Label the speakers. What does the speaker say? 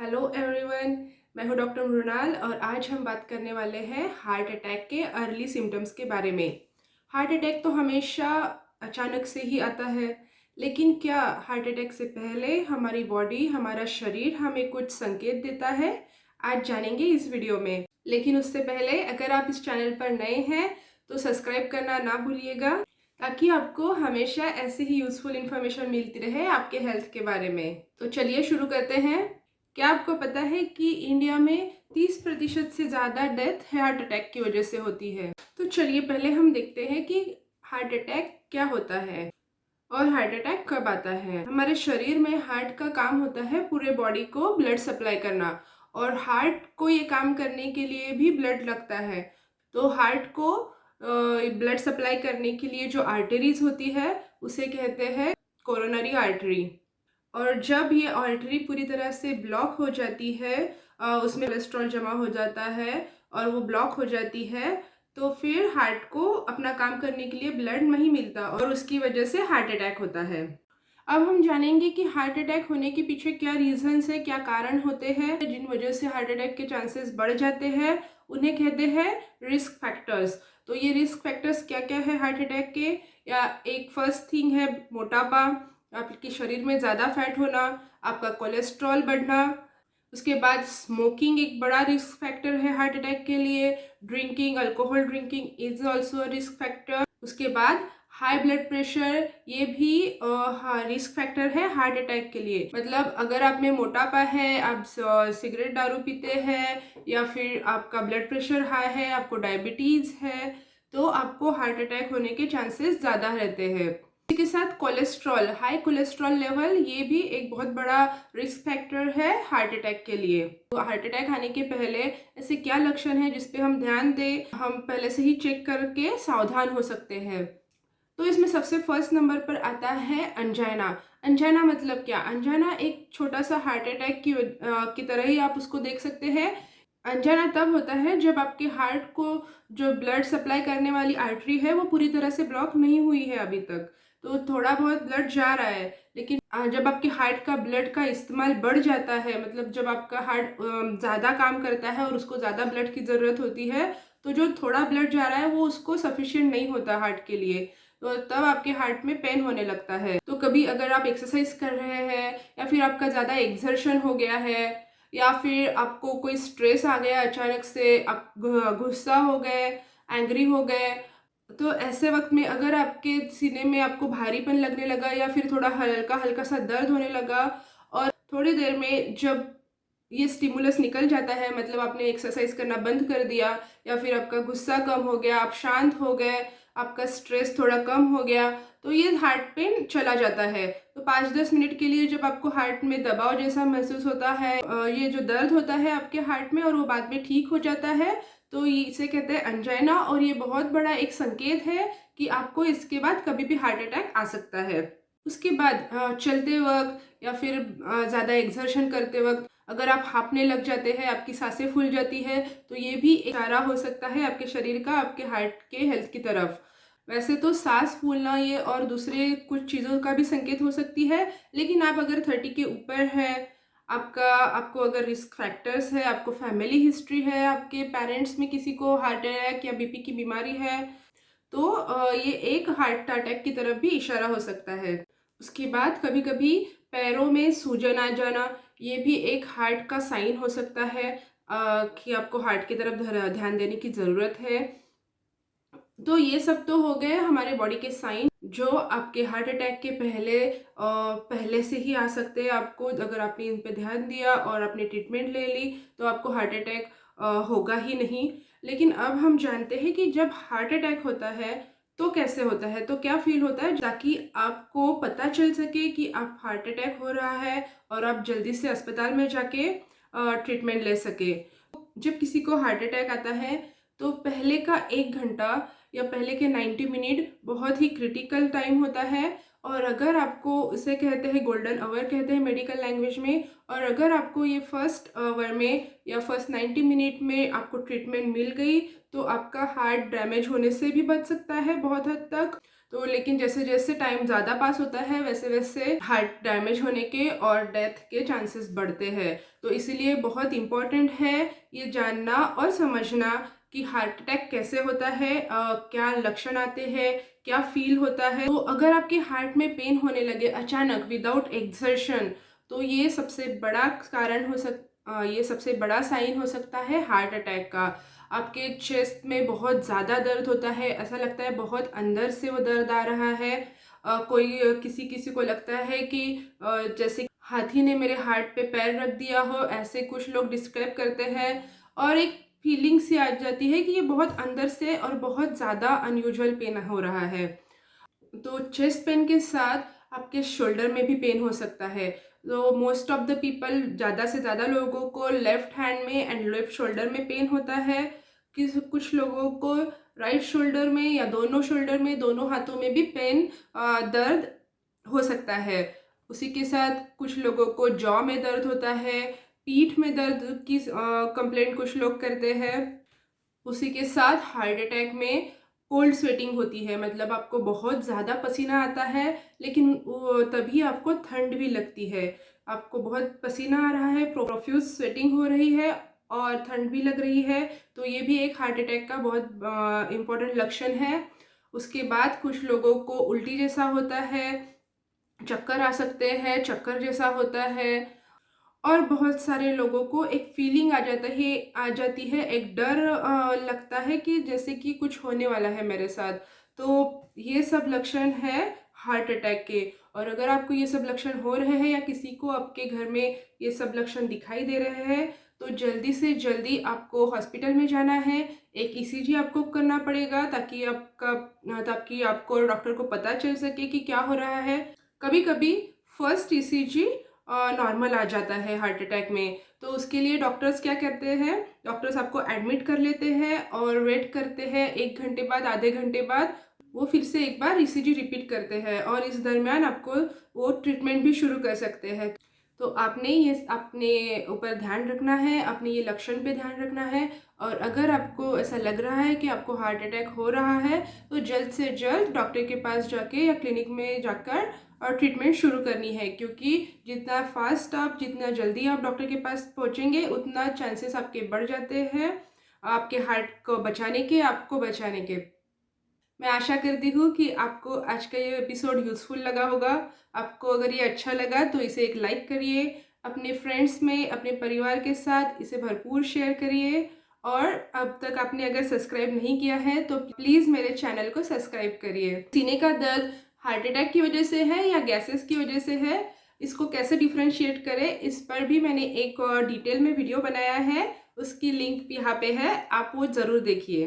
Speaker 1: Hello everyone. मैं हूं doctor Mrinal और आज हम बात करने वाले हैं हार्ट अटैक के अर्ली सिम्टम्स के बारे में। हार्ट अटैक तो हमेशा अचानक से ही आता है, लेकिन क्या हार्ट अटैक से पहले हमारी बॉडी, हमारा शरीर हमें कुछ संकेत देता है? आज जानेंगे इस वीडियो में। लेकिन उससे पहले अगर आप इस चैनल पर नए हैं तो सब्सक्राइब करना ना भूलिएगा, ताकि आपको हमेशा ऐसे ही यूज़फुल इन्फॉर्मेशन मिलती रहे आपके हेल्थ के बारे में। तो चलिए शुरू करते हैं। क्या आपको पता है कि इंडिया में 30% से ज़्यादा डेथ हार्ट अटैक की वजह से होती है? तो चलिए पहले हम देखते हैं कि हार्ट अटैक क्या होता है और हार्ट अटैक कब आता है। हमारे शरीर में हार्ट का काम होता है पूरे बॉडी को ब्लड सप्लाई करना, और हार्ट को ये काम करने के लिए भी ब्लड लगता है। तो हार्ट को ब्लड सप्लाई करने के लिए जो आर्टरीज होती है उसे कहते हैं कोरोनरी आर्टरी। और जब ये आर्टरी पूरी तरह से ब्लॉक हो जाती है, उसमें कोलेस्ट्रॉल जमा हो जाता है और वो ब्लॉक हो जाती है, तो फिर हार्ट को अपना काम करने के लिए ब्लड नहीं मिलता और उसकी वजह से हार्ट अटैक होता है। अब हम जानेंगे कि हार्ट अटैक होने के पीछे क्या रीजंस है, क्या कारण होते हैं जिन वजह से हार्ट अटैक के चांसेस बढ़ जाते हैं। उन्हें कहते हैं रिस्क फैक्टर्स। तो ये रिस्क फैक्टर्स क्या क्या है हार्ट अटैक के? या एक फर्स्ट थिंग है मोटापा, आपके शरीर में ज़्यादा फैट होना, आपका कोलेस्ट्रॉल बढ़ना। उसके बाद स्मोकिंग एक बड़ा रिस्क फैक्टर है हार्ट अटैक के लिए। Drinking, alcohol drinking is also a risk factor. उसके बाद हाई ब्लड प्रेशर, ये भी रिस्क फैक्टर है हार्ट अटैक के लिए। मतलब अगर आप में मोटापा है, आप सिगरेट दारू पीते हैं, या फिर आपका ब्लड प्रेशर हाई है, आपको डायबिटीज़ है, तो आपको हार्ट अटैक होने के चांसेस ज़्यादा रहते हैं। इसी के साथ कोलेस्ट्रॉल, हाई कोलेस्ट्रॉल लेवल, ये भी एक बहुत बड़ा रिस्क फैक्टर है हार्ट अटैक के लिए। तो हार्ट अटैक आने के पहले ऐसे क्या लक्षण है जिस पे हम ध्यान दें, हम पहले से ही चेक करके सावधान हो सकते हैं। तो इसमें सबसे फर्स्ट नंबर पर आता है अंजाइना। अंजाइना मतलब क्या? अंजाइना एक छोटा सा हार्ट अटैक की तरह ही आप उसको देख सकते हैं। अंजाइना तब होता है जब आपके हार्ट को जो ब्लड सप्लाई करने वाली आर्टरी है वो पूरी तरह से ब्लॉक नहीं हुई है अभी तक। तो थोड़ा बहुत ब्लड जा रहा है, लेकिन जब आपके हार्ट का ब्लड का इस्तेमाल बढ़ जाता है, मतलब जब आपका हार्ट ज़्यादा काम करता है और उसको ज़्यादा ब्लड की ज़रूरत होती है, तो जो थोड़ा ब्लड जा रहा है वो उसको सफिशिएंट नहीं होता हार्ट के लिए, तो तब आपके हार्ट में पेन होने लगता है। तो कभी अगर आप एक्सरसाइज कर रहे हैं, या फिर आपका ज़्यादा एक्सर्शन हो गया है, या फिर आपको कोई स्ट्रेस आ गया अचानक से, आप गुस्सा हो गए, एंग्री हो गए, तो ऐसे वक्त में अगर आपके सीने में आपको भारीपन लगने लगा, या फिर थोड़ा हल्का हल्का सा दर्द होने लगा, और थोड़ी देर में जब ये स्टिमुलस निकल जाता है, मतलब आपने एक्सरसाइज करना बंद कर दिया, या फिर आपका गुस्सा कम हो गया, आप शांत हो गए, आपका स्ट्रेस थोड़ा कम हो गया, तो ये हार्ट पेन चला जाता है। तो 5-10 मिनट के लिए जब आपको हार्ट में दबाव जैसा महसूस होता है, ये जो दर्द होता है आपके हार्ट में, और वो बाद में ठीक हो जाता है, तो इसे कहते हैं अंजाइना। और ये बहुत बड़ा एक संकेत है कि आपको इसके बाद कभी भी हार्ट अटैक आ सकता है। उसके बाद चलते वक्त, या फिर ज़्यादा एक्सर्शन करते वक्त अगर आप हांफने लग जाते हैं, आपकी सांसें फूल जाती है, तो ये भी एक इशारा हो सकता है आपके शरीर का आपके हार्ट के हेल्थ की तरफ। वैसे तो सांस फूलना ये और दूसरे कुछ चीज़ों का भी संकेत हो सकती है, लेकिन आप अगर 30 के ऊपर है, आपको अगर रिस्क फैक्टर्स है, आपको फैमिली हिस्ट्री है, आपके पेरेंट्स में किसी को हार्ट अटैक या बीपी की बीमारी है, तो ये एक हार्ट अटैक की तरफ भी इशारा हो सकता है। उसके बाद कभी कभी पैरों में सूजन आ जाना, ये भी एक हार्ट का साइन हो सकता है कि आपको हार्ट की तरफ ध्यान देने की ज़रूरत है। तो ये सब तो हो गए हमारे बॉडी के साइन जो आपके हार्ट अटैक के पहले से ही आ सकते हैं। आपको अगर आपने इन पे ध्यान दिया और आपने ट्रीटमेंट ले ली, तो आपको हार्ट अटैक होगा ही नहीं। लेकिन अब हम जानते हैं कि जब हार्ट अटैक होता है तो कैसे होता है, तो क्या फील होता है, ताकि आपको पता चल सके कि आप हार्ट अटैक हो रहा है और आप जल्दी से अस्पताल में जाके ट्रीटमेंट ले सके। जब किसी को हार्ट अटैक आता है तो पहले का 1 घंटा या पहले के 90 मिनट बहुत ही क्रिटिकल टाइम होता है। और अगर आपको, इसे कहते हैं गोल्डन आवर कहते हैं मेडिकल लैंग्वेज में, और अगर आपको ये फर्स्ट आवर में या फर्स्ट 90 मिनट में आपको ट्रीटमेंट मिल गई, तो आपका हार्ट डैमेज होने से भी बच सकता है बहुत हद तक। तो लेकिन जैसे-जैसे टाइम ज़्यादा पास होता है वैसे-वैसे हार्ट डैमेज होने के और डेथ के चांसेस बढ़ते हैं। तो इसीलिए बहुत इम्पोर्टेंट है ये जानना और समझना कि हार्ट अटैक कैसे होता है, क्या लक्षण आते हैं, क्या फ़ील होता है। तो अगर आपके हार्ट में पेन होने लगे अचानक विदाउट एक्सर्शन, तो ये सबसे बड़ा कारण ये सबसे बड़ा साइन हो सकता है हार्ट अटैक का। आपके चेस्ट में बहुत ज़्यादा दर्द होता है, ऐसा लगता है बहुत अंदर से वो दर्द आ रहा है। किसी-किसी को लगता है कि जैसे हाथी ने मेरे हार्ट पे पैर रख दिया हो, ऐसे कुछ लोग डिस्क्राइब करते हैं। और एक फीलिंग सी आ जाती है कि ये बहुत अंदर से और बहुत ज़्यादा अनयूजुअल पेन हो रहा है। तो चेस्ट पेन के साथ आपके शोल्डर में भी पेन हो सकता है। तो मोस्ट ऑफ द पीपल, ज़्यादा से ज़्यादा लोगों को लेफ्ट हैंड में एंड लेफ्ट शोल्डर में पेन होता है। कुछ लोगों को राइट शोल्डर में या दोनों शोल्डर में, दोनों हाथों में भी दर्द हो सकता है। उसी के साथ कुछ लोगों को जॉ में दर्द होता है, पीठ में दर्द की कंप्लेंट कुछ लोग करते हैं। उसी के साथ हार्ट अटैक में कोल्ड स्वेटिंग होती है, मतलब आपको बहुत ज़्यादा पसीना आता है, लेकिन वो तभी आपको ठंड भी लगती है। आपको बहुत पसीना आ रहा है, प्रोफ्यूज स्वेटिंग हो रही है और ठंड भी लग रही है, तो ये भी एक हार्ट अटैक का बहुत इम्पोर्टेंट लक्षण है। उसके बाद कुछ लोगों को उल्टी जैसा होता है, चक्कर आ सकते हैं, चक्कर जैसा होता है। और बहुत सारे लोगों को एक फीलिंग आ जाती है, एक डर लगता है कि जैसे कि कुछ होने वाला है मेरे साथ। तो ये सब लक्षण है हार्ट अटैक के। और अगर आपको ये सब लक्षण हो रहे हैं या किसी को आपके घर में ये सब लक्षण दिखाई दे रहे हैं, तो जल्दी से जल्दी आपको हॉस्पिटल में जाना है। एक ईसीजी आपको करना पड़ेगा ताकि आपको डॉक्टर को पता चल सके कि क्या हो रहा है। कभी-कभी फर्स्ट ईसीजी नॉर्मल आ जाता है हार्ट अटैक में, तो उसके लिए डॉक्टर्स क्या करते हैं, डॉक्टर्स आपको एडमिट कर लेते हैं और वेट करते हैं 1 घंटे बाद, आधे घंटे बाद वो फिर से एक बार ईसीजी रिपीट करते हैं और इस दरमियान आपको वो ट्रीटमेंट भी शुरू कर सकते हैं। तो आपने ये अपने ऊपर ध्यान रखना है, अपने ये लक्षण पे ध्यान रखना है। और अगर आपको ऐसा लग रहा है कि आपको हार्ट अटैक हो रहा है, तो जल्द से जल्द डॉक्टर के पास जाके या क्लिनिक में जाकर और ट्रीटमेंट शुरू करनी है, क्योंकि जितना जल्दी आप डॉक्टर के पास पहुंचेंगे उतना चांसेस आपके बढ़ जाते हैं आपके हार्ट को बचाने के, आपको बचाने के। मैं आशा करती हूँ कि आपको आज का ये एपिसोड यूज़फुल लगा होगा। आपको अगर ये अच्छा लगा तो इसे एक लाइक करिए, अपने फ्रेंड्स में, अपने परिवार के साथ इसे भरपूर शेयर करिए। और अब तक आपने अगर सब्सक्राइब नहीं किया है तो प्लीज़ मेरे चैनल को सब्सक्राइब करिए। सीने का दर्द हार्ट अटैक की वजह से है या गैसेस की वजह से है, इसको कैसे डिफ्रेंशिएट करें, इस पर भी मैंने एक डिटेल में वीडियो बनाया है। उसकी लिंक यहाँ पे है, आप वो ज़रूर देखिए।